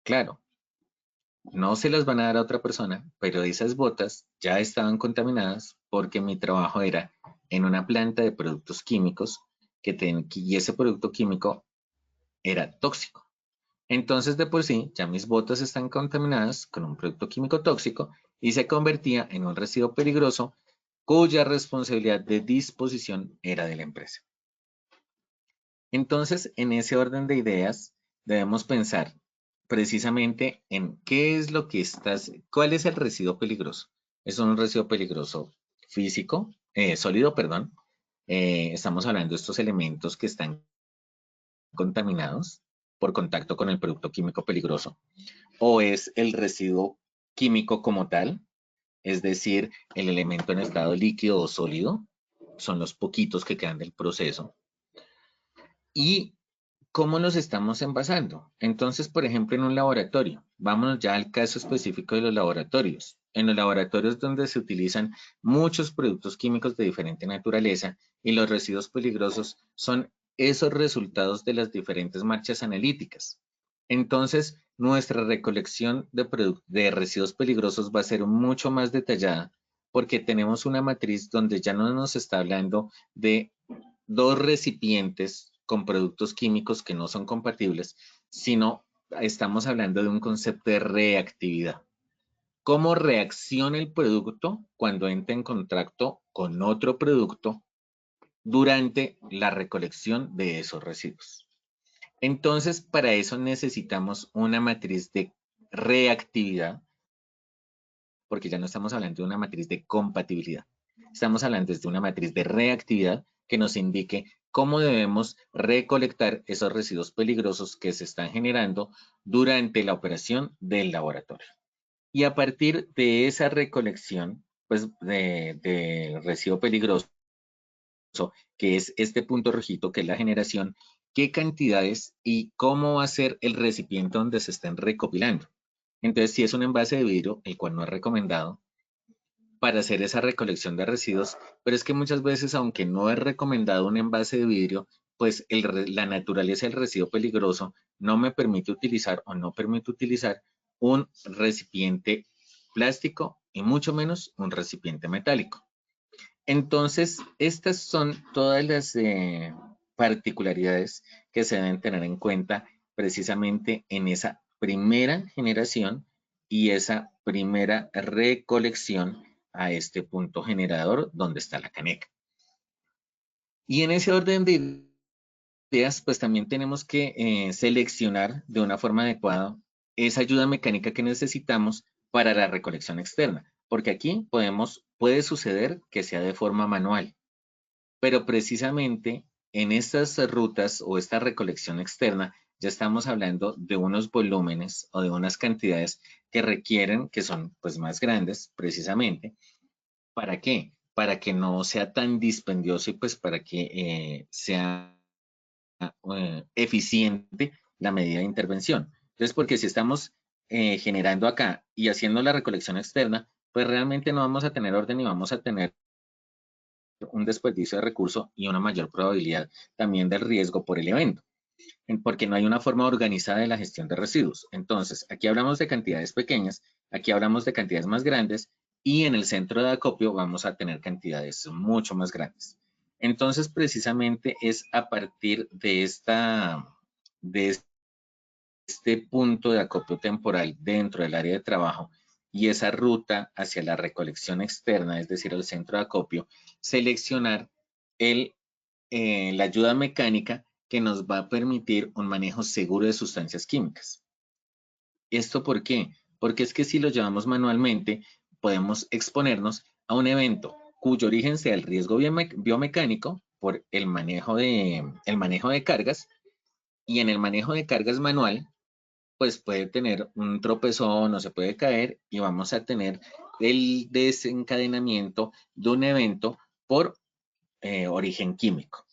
[SPEAKER 14] Claro, no se las van a dar a otra persona, pero esas botas ya estaban contaminadas porque mi trabajo era en una planta de productos químicos y ese producto químico era tóxico. Entonces, de por sí, ya mis botas están contaminadas con un producto químico tóxico y se convertía en un residuo peligroso cuya responsabilidad de disposición era de la empresa. Entonces, en ese orden de ideas, debemos pensar precisamente en cuál es el residuo peligroso. Es un residuo peligroso físico, sólido, perdón. Estamos hablando de estos elementos que están contaminados por contacto con el producto químico peligroso. O es el residuo químico como tal, es decir, el elemento en estado líquido o sólido, son los poquitos que quedan del proceso. ¿Y cómo los estamos envasando? Entonces, por ejemplo, en un laboratorio, vámonos ya al caso específico de los laboratorios. En los laboratorios donde se utilizan muchos productos químicos de diferente naturaleza y los residuos peligrosos son esos resultados de las diferentes marchas analíticas. Entonces, nuestra recolección de residuos peligrosos va a ser mucho más detallada porque tenemos una matriz donde ya no nos está hablando de dos recipientes con productos químicos que no son compatibles, sino estamos hablando de un concepto de reactividad. ¿Cómo reacciona el producto cuando entra en contacto con otro producto durante la recolección de esos residuos? Entonces, para eso necesitamos una matriz de reactividad, porque ya no estamos hablando de una matriz de compatibilidad. Estamos hablando de una matriz de reactividad que nos indique cómo debemos recolectar esos residuos peligrosos que se están generando durante la operación del laboratorio. Y a partir de esa recolección pues, de residuo peligroso, que es este punto rojito, que es la generación, qué cantidades y cómo va a ser el recipiente donde se estén recopilando. Entonces, si es un envase de vidrio, el cual no es recomendado para hacer esa recolección de residuos, pero es que muchas veces, aunque no es recomendado un envase de vidrio, pues la naturaleza del residuo peligroso no me permite utilizar o no permite utilizar un recipiente plástico y mucho menos un recipiente metálico. Entonces, estas son todas las particularidades que se deben tener en cuenta precisamente en esa primera generación y esa primera recolección a este punto generador donde está la caneca. Y en ese orden de ideas, pues también tenemos que seleccionar de una forma adecuada esa ayuda mecánica que necesitamos para la recolección externa, porque aquí puede suceder que sea de forma manual, pero precisamente en estas rutas o esta recolección externa ya estamos hablando de unos volúmenes o de unas cantidades que requieren, que son pues más grandes precisamente. ¿Para qué? Para que no sea tan dispendioso y pues para que sea eficiente la medida de intervención. Entonces, porque si estamos generando acá y haciendo la recolección externa, pues realmente no vamos a tener orden y vamos a tener un desperdicio de recursos y una mayor probabilidad también del riesgo por el evento, porque no hay una forma organizada de la gestión de residuos. Entonces, aquí hablamos de cantidades pequeñas, aquí hablamos de cantidades más grandes y en el centro de acopio vamos a tener cantidades mucho más grandes. Entonces, precisamente es a partir de este punto de acopio temporal dentro del área de trabajo y esa ruta hacia la recolección externa, es decir, el centro de acopio, seleccionar la ayuda mecánica que nos va a permitir un manejo seguro de sustancias químicas. ¿Esto por qué? Porque es que si lo llevamos manualmente, podemos exponernos a un evento cuyo origen sea el riesgo biomecánico por el manejo de cargas, y en el manejo de cargas manual, pues puede tener un tropezón o se puede caer y vamos a tener el desencadenamiento de un evento por origen químico.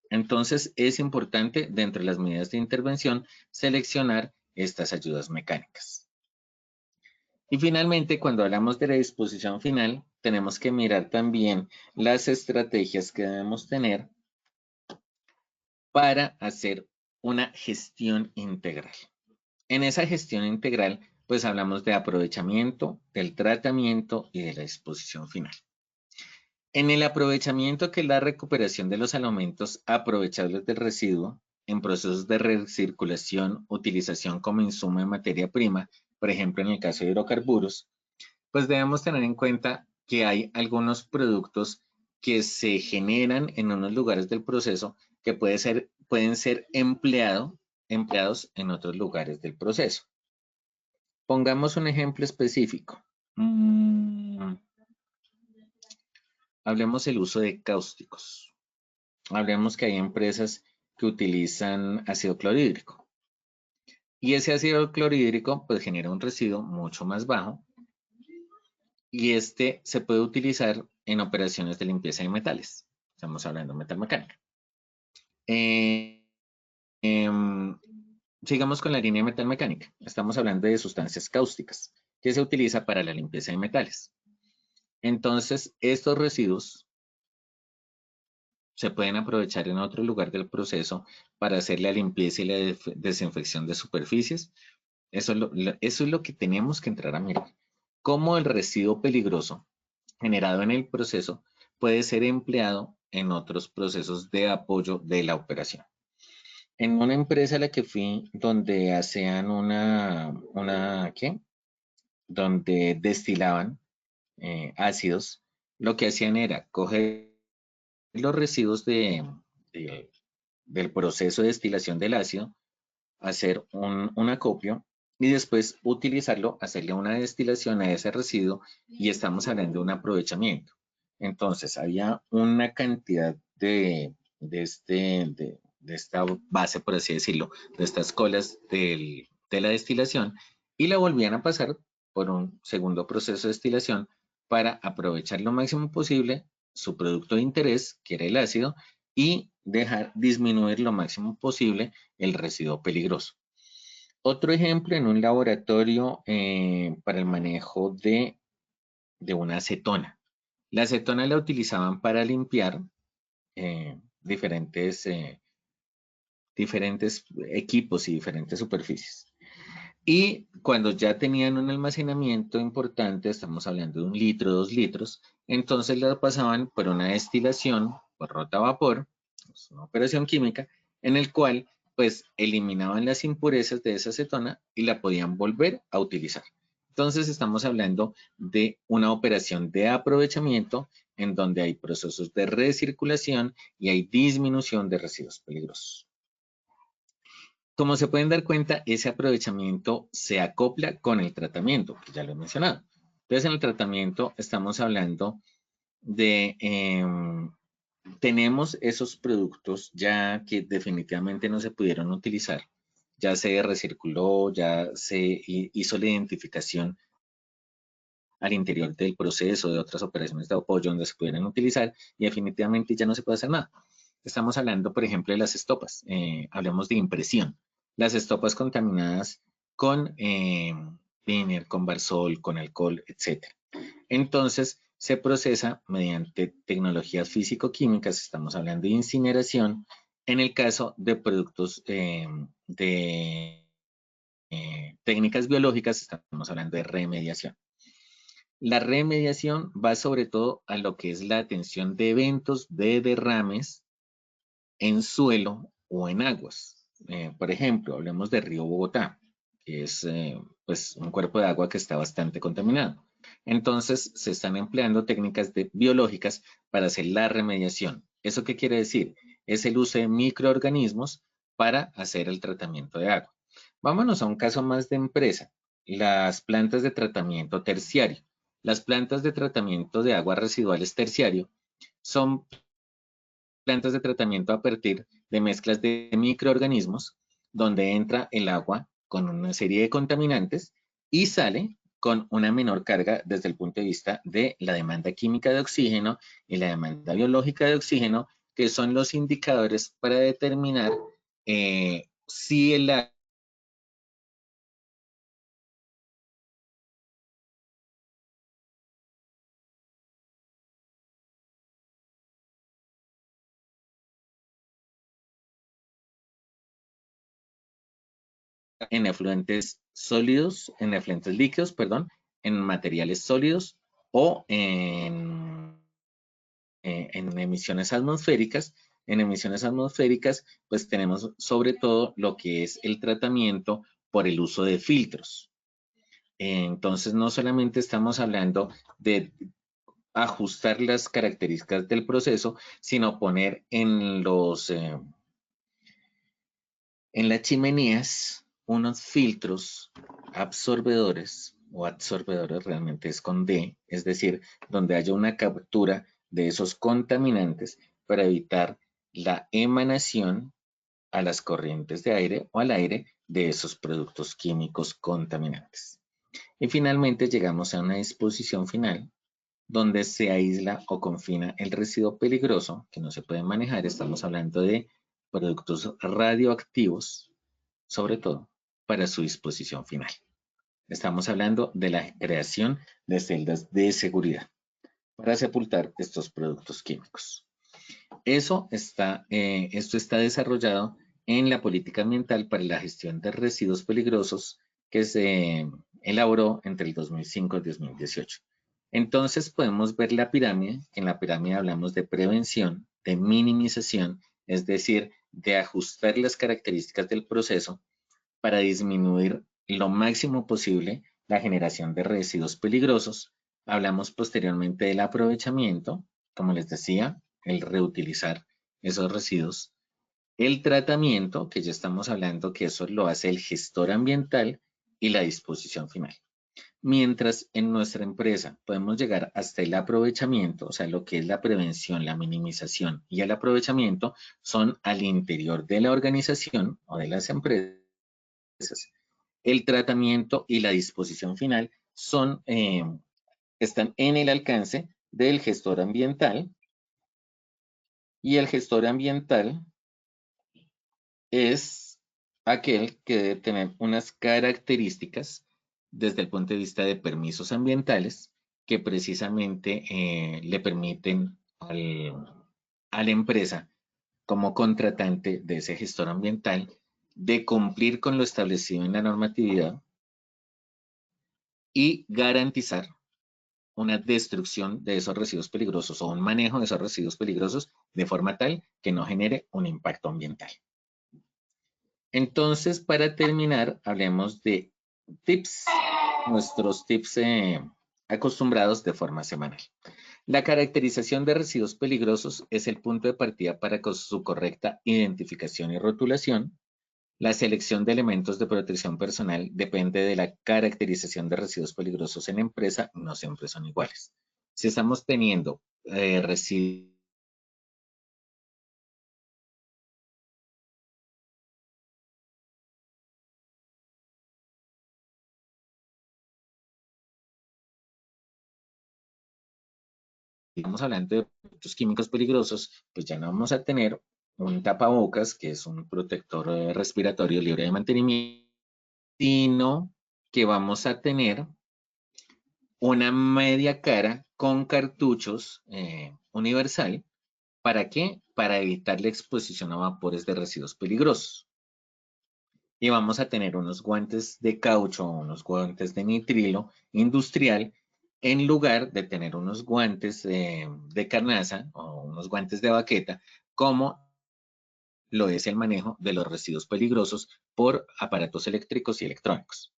[SPEAKER 14] Entonces es importante dentro de las medidas de intervención seleccionar estas ayudas mecánicas. Y finalmente, cuando hablamos de la disposición final, tenemos que mirar también las estrategias que debemos tener para hacer una gestión integral. En esa gestión integral, pues hablamos de aprovechamiento, del tratamiento y de la disposición final. En el aprovechamiento, que es la recuperación de los elementos aprovechables del residuo en procesos de recirculación, utilización como insumo de materia prima, por ejemplo en el caso de hidrocarburos, pues debemos tener en cuenta que hay algunos productos que se generan en unos lugares del proceso que pueden ser empleados en otros lugares del proceso. Pongamos un ejemplo específico. Hablemos del uso de cáusticos. Hablemos que hay empresas que utilizan ácido clorhídrico. Y ese ácido clorhídrico pues genera un residuo mucho más bajo y este se puede utilizar en operaciones de limpieza de metales. Estamos hablando de metalmecánica. Sigamos con la línea de metalmecánica. Estamos hablando de sustancias cáusticas que se utiliza para la limpieza de metales. Entonces, estos residuos se pueden aprovechar en otro lugar del proceso para hacer la limpieza y la desinfección de superficies. Eso es lo que tenemos que entrar a mirar. Cómo el residuo peligroso generado en el proceso puede ser empleado en otros procesos de apoyo de la operación. En una empresa a la que fui, donde hacían donde destilaban ácidos, lo que hacían era coger los residuos del proceso de destilación del ácido, hacer un acopio y después utilizarlo, hacerle una destilación a ese residuo y estamos hablando de un aprovechamiento. Entonces, había una cantidad de esta base, por así decirlo, de estas colas de la destilación y la volvían a pasar por un segundo proceso de destilación para aprovechar lo máximo posible su producto de interés, que era el ácido, y disminuir lo máximo posible el residuo peligroso. Otro ejemplo, en un laboratorio para el manejo de una acetona. La acetona la utilizaban para limpiar diferentes equipos y diferentes superficies. Y cuando ya tenían un almacenamiento importante, estamos hablando de 1 litro, 2 litros, entonces la pasaban por una destilación por rota a vapor, es una operación química, en el cual pues eliminaban las impurezas de esa acetona y la podían volver a utilizar. Entonces estamos hablando de una operación de aprovechamiento en donde hay procesos de recirculación y hay disminución de residuos peligrosos. Como se pueden dar cuenta, ese aprovechamiento se acopla con el tratamiento, que ya lo he mencionado. Entonces, en el tratamiento estamos hablando de, tenemos esos productos ya que definitivamente no se pudieron utilizar. Ya se recirculó, ya se hizo la identificación al interior del proceso de otras operaciones de apoyo donde se pudieran utilizar y definitivamente ya no se puede hacer nada. Estamos hablando, por ejemplo, de las estopas. Hablemos de impresión. Las estopas contaminadas con vinegar, con barsol, con alcohol, etc. Entonces, se procesa mediante tecnologías físico-químicas, estamos hablando de incineración, en el caso de productos de técnicas biológicas, estamos hablando de remediación. La remediación va sobre todo a lo que es la atención de eventos de derrames en suelo o en aguas. Por ejemplo, hablemos de Río Bogotá, que es pues un cuerpo de agua que está bastante contaminado. Entonces, se están empleando técnicas biológicas para hacer la remediación. ¿Eso qué quiere decir? Es el uso de microorganismos para hacer el tratamiento de agua. Vámonos a un caso más de empresa, las plantas de tratamiento terciario. Las plantas de tratamiento de aguas residuales terciario son plantas de tratamiento a partir de mezclas de microorganismos donde entra el agua con una serie de contaminantes y sale con una menor carga desde el punto de vista de la demanda química de oxígeno y la demanda biológica de oxígeno, que son los indicadores para determinar si el agua en efluentes sólidos, en efluentes líquidos, perdón, en materiales sólidos o en emisiones atmosféricas. En emisiones atmosféricas, pues tenemos sobre todo lo que es el tratamiento por el uso de filtros. Entonces, no solamente estamos hablando de ajustar las características del proceso, sino poner en las chimeneas unos filtros absorbedores o absorbedores, realmente es con D, es decir, donde haya una captura de esos contaminantes para evitar la emanación a las corrientes de aire o al aire de esos productos químicos contaminantes. Y finalmente llegamos a una disposición final donde se aísla o confina el residuo peligroso que no se puede manejar. Estamos hablando de productos radioactivos, sobre todo para su disposición final. Estamos hablando de la creación de celdas de seguridad para sepultar estos productos químicos. Esto está desarrollado en la política ambiental para la gestión de residuos peligrosos que se elaboró entre el 2005 y el 2018. Entonces podemos ver la pirámide. En la pirámide hablamos de prevención, de minimización, es decir, de ajustar las características del proceso para disminuir lo máximo posible la generación de residuos peligrosos. Hablamos posteriormente del aprovechamiento, como les decía, el reutilizar esos residuos. El tratamiento, que ya estamos hablando que eso lo hace el gestor ambiental, y la disposición final. Mientras en nuestra empresa podemos llegar hasta el aprovechamiento, o sea, lo que es la prevención, la minimización y el aprovechamiento son al interior de la organización o de las empresas. El tratamiento y la disposición final están en el alcance del gestor ambiental, y el gestor ambiental es aquel que debe tener unas características desde el punto de vista de permisos ambientales que precisamente le permiten a la empresa como contratante de ese gestor ambiental de cumplir con lo establecido en la normatividad y garantizar una destrucción de esos residuos peligrosos o un manejo de esos residuos peligrosos de forma tal que no genere un impacto ambiental. Entonces, para terminar, hablemos de tips, nuestros tips acostumbrados de forma semanal. La caracterización de residuos peligrosos es el punto de partida para su correcta identificación y rotulación. La selección de elementos de protección personal depende de la caracterización de residuos peligrosos en empresa, no siempre son iguales. Si estamos teniendo residuos estamos hablando de productos químicos peligrosos, pues ya no vamos a tener un tapabocas, que es un protector respiratorio libre de mantenimiento, sino que vamos a tener una media cara con cartuchos universal. ¿Para qué? Para evitar la exposición a vapores de residuos peligrosos. Y vamos a tener unos guantes de caucho o unos guantes de nitrilo industrial en lugar de tener unos guantes de carnaza o unos guantes de baqueta, como lo es el manejo de los residuos peligrosos por aparatos eléctricos y electrónicos.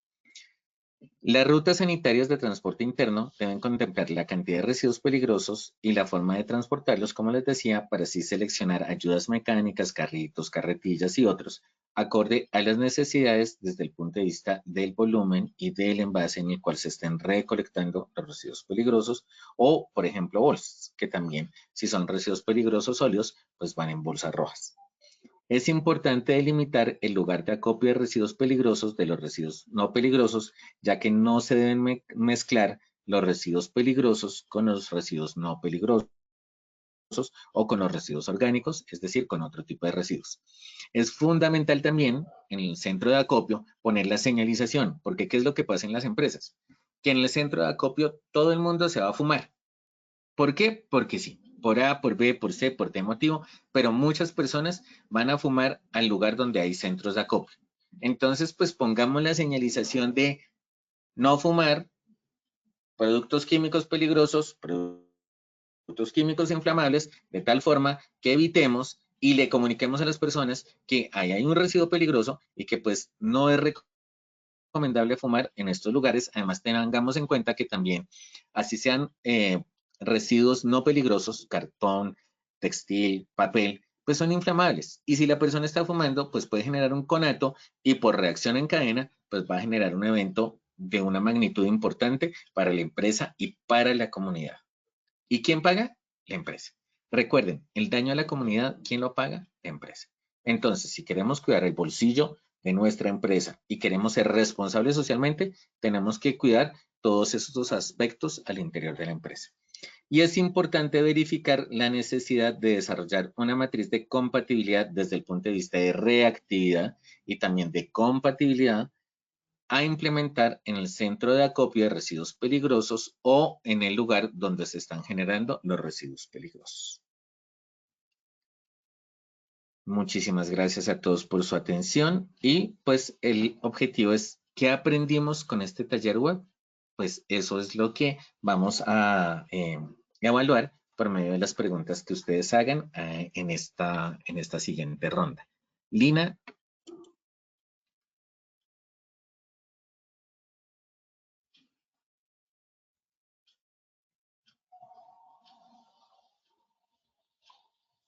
[SPEAKER 14] Las rutas sanitarias de transporte interno deben contemplar la cantidad de residuos peligrosos y la forma de transportarlos, como les decía, para así seleccionar ayudas mecánicas, carritos, carretillas y otros, acorde a las necesidades desde el punto de vista del volumen y del envase en el cual se estén recolectando los residuos peligrosos, o, por ejemplo, bolsas, que también, si son residuos peligrosos sólidos, pues van en bolsas rojas. Es importante delimitar el lugar de acopio de residuos peligrosos de los residuos no peligrosos, ya que no se deben mezclar los residuos peligrosos con los residuos no peligrosos o con los residuos orgánicos, es decir, con otro tipo de residuos. Es fundamental también en el centro de acopio poner la señalización, porque ¿qué es lo que pasa en las empresas? Que en el centro de acopio todo el mundo se va a fumar. ¿Por qué? Porque sí. Por A, por B, por C, por D motivo, pero muchas personas van a fumar al lugar donde hay centros de acopio. Entonces, pues pongamos la señalización de no fumar, productos químicos peligrosos, productos químicos inflamables, de tal forma que evitemos y le comuniquemos a las personas que ahí hay un residuo peligroso y que pues no es recomendable fumar en estos lugares. Además, tengamos en cuenta que también, así sean residuos no peligrosos, cartón, textil, papel, pues son inflamables. Y si la persona está fumando, pues puede generar un conato y por reacción en cadena, pues va a generar un evento de una magnitud importante para la empresa y para la comunidad. ¿Y quién paga? La empresa. Recuerden, el daño a la comunidad, ¿quién lo paga? La empresa. Entonces, si queremos cuidar el bolsillo de nuestra empresa y queremos ser responsables socialmente, tenemos que cuidar todos esos aspectos al interior de la empresa. Y es importante verificar la necesidad de desarrollar una matriz de compatibilidad desde el punto de vista de reactividad y también de compatibilidad a implementar en el centro de acopio de residuos peligrosos o en el lugar donde se están generando los residuos peligrosos. Muchísimas gracias a todos por su atención y pues el objetivo es ¿qué aprendimos con este taller web? Pues eso es lo que vamos a evaluar por medio de las preguntas que ustedes hagan en esta siguiente ronda. Lina.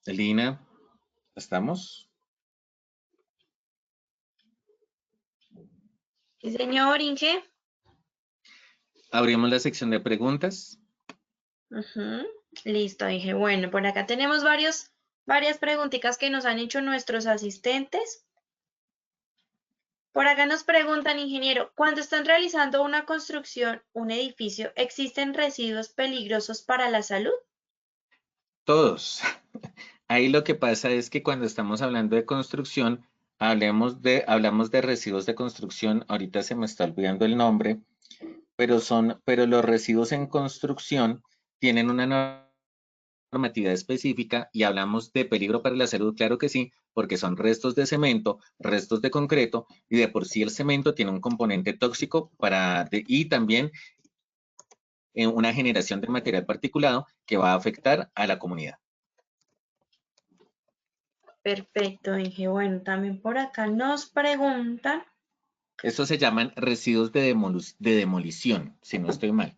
[SPEAKER 14] Lina, ¿estamos?
[SPEAKER 13] Sí, señor Inge.
[SPEAKER 14] Abrimos la sección de preguntas.
[SPEAKER 13] Listo, Inge. Bueno, por acá tenemos varias preguntitas que nos han hecho nuestros asistentes. Por acá nos preguntan, ingeniero, cuando están realizando una construcción, un edificio, ¿existen residuos peligrosos para la salud?
[SPEAKER 14] Todos. Ahí lo que pasa es que cuando estamos hablando de construcción, hablamos de residuos de construcción, ahorita se me está olvidando el nombre, pero los residuos en construcción tienen una normativa específica y hablamos de peligro para la salud, claro que sí, porque son restos de cemento, restos de concreto y de por sí el cemento tiene un componente tóxico y también una generación de material particulado que va a afectar a la comunidad.
[SPEAKER 13] Perfecto, Inge. Bueno, también por acá nos preguntan.
[SPEAKER 14] Estos se llaman residuos de demolición, si no estoy mal.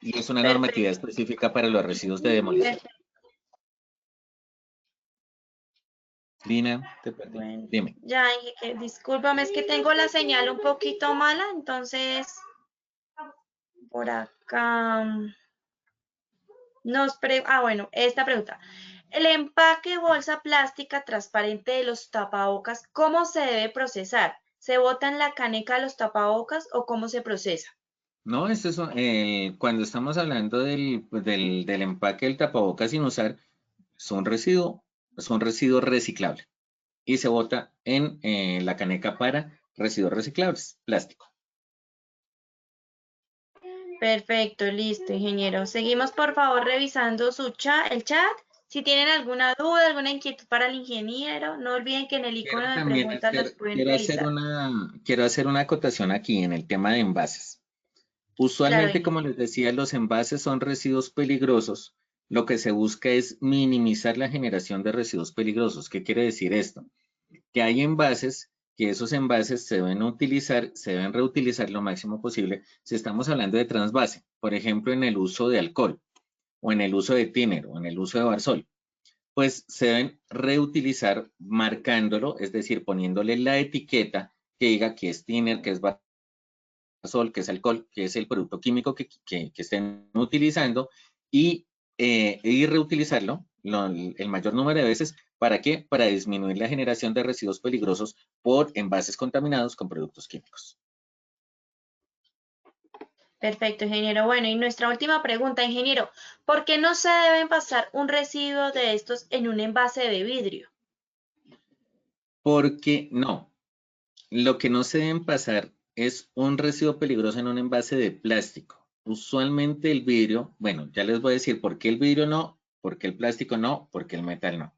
[SPEAKER 14] Y es una normativa específica para los residuos de demolición. Lina, te perdí.
[SPEAKER 13] Bueno,
[SPEAKER 14] dime.
[SPEAKER 13] Ya, Inge, discúlpame, es que tengo la señal un poquito mala, entonces por acá bueno, esta pregunta. El empaque bolsa plástica transparente de los tapabocas, ¿cómo se debe procesar? ¿Se bota en la caneca de los tapabocas o cómo se procesa?
[SPEAKER 14] No, cuando estamos hablando del empaque del tapabocas sin usar, es un residuo reciclable y se bota en la caneca para residuos reciclables, plástico.
[SPEAKER 13] Perfecto, listo, ingeniero. Seguimos, por favor, revisando el chat. Si tienen alguna duda, alguna inquietud para el ingeniero, no olviden que en el icono de preguntas los pueden realizar.
[SPEAKER 14] Quiero hacer una acotación aquí en el tema de envases. Usualmente, como les decía, los envases son residuos peligrosos. Lo que se busca es minimizar la generación de residuos peligrosos. ¿Qué quiere decir esto? Que hay envases, que esos envases se deben reutilizar lo máximo posible si estamos hablando de transvase, por ejemplo, en el uso de alcohol, o en el uso de thinner, o en el uso de barsol. Pues se deben reutilizar marcándolo, es decir, poniéndole la etiqueta que diga que es thinner, que es barsol, que es alcohol, que es el producto químico que estén utilizando y reutilizarlo el mayor número de veces. ¿Para qué? Para disminuir la generación de residuos peligrosos por envases contaminados con productos químicos.
[SPEAKER 13] Perfecto, ingeniero. Bueno, y nuestra última pregunta, ingeniero, ¿por qué no se deben pasar un residuo de estos en un envase de vidrio?
[SPEAKER 14] Porque no. Lo que no se deben pasar es un residuo peligroso en un envase de plástico. Usualmente el vidrio, bueno, ya les voy a decir por qué el vidrio no, por qué el plástico no, por qué el metal no.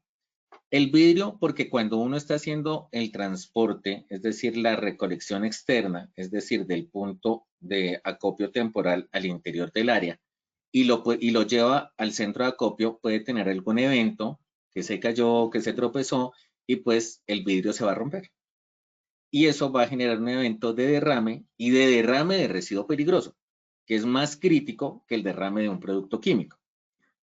[SPEAKER 14] El vidrio, porque cuando uno está haciendo el transporte, es decir, la recolección externa, es decir, del punto de acopio temporal al interior del área, y lo lleva al centro de acopio, puede tener algún evento que se cayó, que se tropezó, y pues el vidrio se va a romper. Y eso va a generar un evento de derrame y de derrame de residuo peligroso, que es más crítico que el derrame de un producto químico.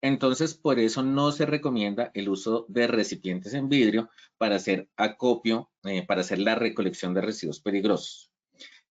[SPEAKER 14] Entonces, por eso no se recomienda el uso de recipientes en vidrio para hacer acopio, para hacer la recolección de residuos peligrosos.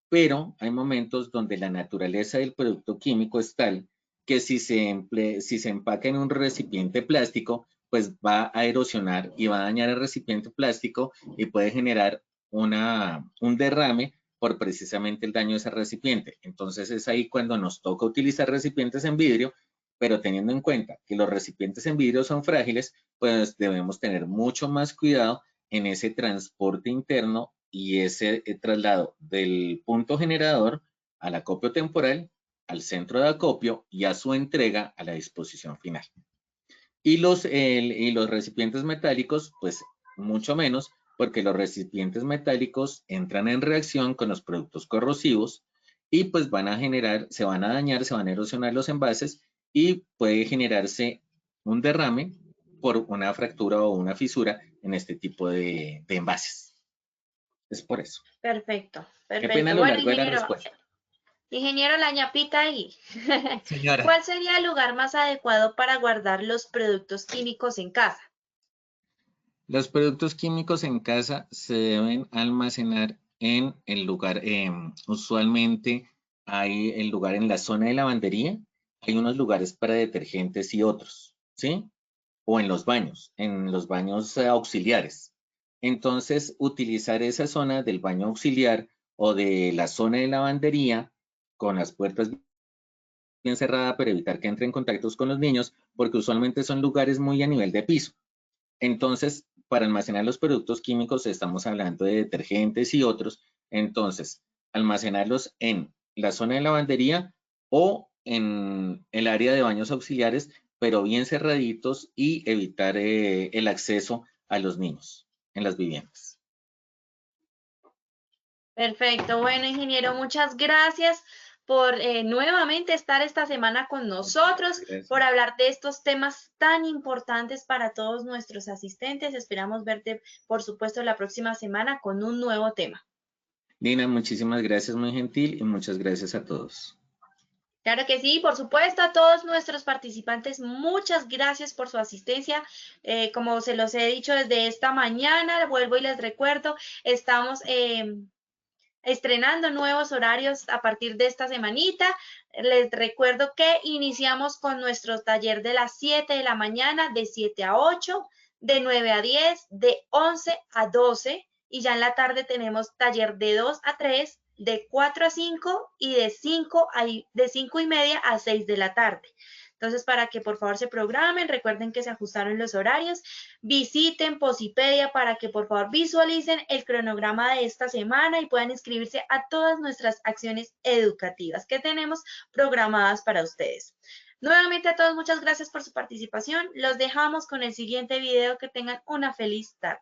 [SPEAKER 14] Pero hay momentos donde la naturaleza del producto químico es tal que si se empaca en un recipiente plástico, pues va a erosionar y va a dañar el recipiente plástico y puede generar un derrame por precisamente el daño de ese recipiente. Entonces es ahí cuando nos toca utilizar recipientes en vidrio, pero teniendo en cuenta que los recipientes en vidrio son frágiles, pues debemos tener mucho más cuidado en ese transporte interno y ese traslado del punto generador al acopio temporal, al centro de acopio y a su entrega a la disposición final. Y los recipientes metálicos, pues mucho menos, porque los recipientes metálicos entran en reacción con los productos corrosivos y pues van a generar, se van a dañar, se van a erosionar los envases y puede generarse un derrame por una fractura o una fisura en este tipo de envases. Es por eso.
[SPEAKER 13] Perfecto, perfecto.
[SPEAKER 14] Qué pena lo largo de la respuesta.
[SPEAKER 13] Ingeniero, la ñapita ahí.
[SPEAKER 14] Señora.
[SPEAKER 13] ¿Cuál sería el lugar más adecuado para guardar los productos químicos en casa?
[SPEAKER 14] Los productos químicos en casa se deben almacenar en el lugar, usualmente hay el lugar en la zona de lavandería, hay unos lugares para detergentes y otros, ¿sí? O en los baños auxiliares. Entonces, utilizar esa zona del baño auxiliar o de la zona de lavandería con las puertas bien cerradas para evitar que entre en contactos con los niños, porque usualmente son lugares muy a nivel de piso. Entonces, para almacenar los productos químicos estamos hablando de detergentes y otros. Entonces, almacenarlos en la zona de lavandería o en el área de baños auxiliares, pero bien cerraditos y evitar el acceso a los niños en las viviendas.
[SPEAKER 13] Perfecto. Bueno, ingeniero, muchas gracias por nuevamente estar esta semana con nosotros, por hablar de estos temas tan importantes para todos nuestros asistentes. Esperamos verte, por supuesto, la próxima semana con un nuevo tema.
[SPEAKER 14] Lina, muchísimas gracias, muy gentil, y muchas gracias a todos.
[SPEAKER 13] Claro que sí, por supuesto, a todos nuestros participantes, muchas gracias por su asistencia. Como se los he dicho desde esta mañana, vuelvo y les recuerdo, estamos estrenando nuevos horarios a partir de esta semanita. Les recuerdo que iniciamos con nuestro taller de las 7 de la mañana, de 7 a 8, de 9 a 10, de 11 a 12, y ya en la tarde tenemos taller de 2 a 3, de 4 a 5 y de 5 y media a 6 de la tarde. Entonces, para que por favor se programen, recuerden que se ajustaron los horarios, visiten Posipedia para que por favor visualicen el cronograma de esta semana y puedan inscribirse a todas nuestras acciones educativas que tenemos programadas para ustedes. Nuevamente a todos, muchas gracias por su participación. Los dejamos con el siguiente video. Que tengan una feliz tarde.